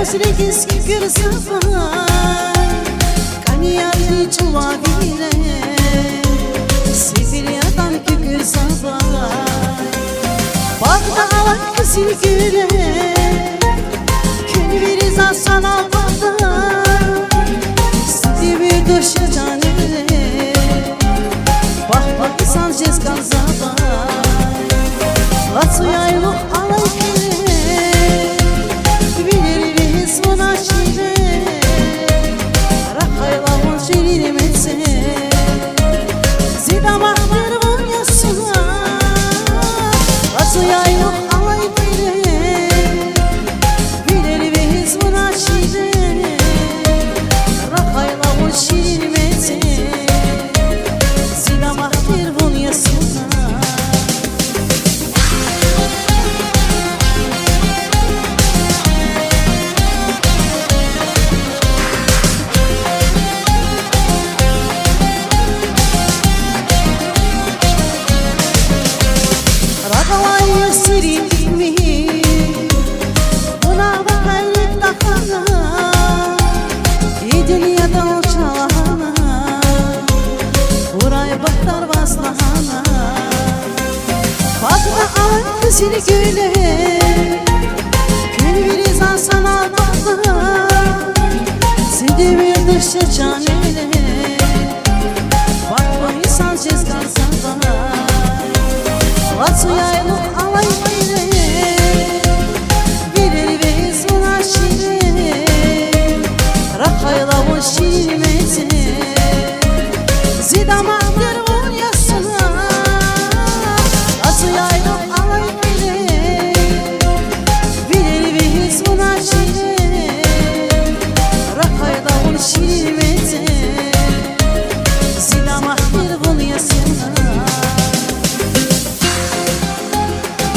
Sregiz kırsa Kaniyatı çuvavire Sivriyadan kükürsa Bağda alan kızıl güle Kül veriza sana bağda Sidi bir duşa canere Bak bak sancez kanzaba Latsu yaylu alay kere Seni güle Kül bir insan sana bağlı Seni bir dışa canım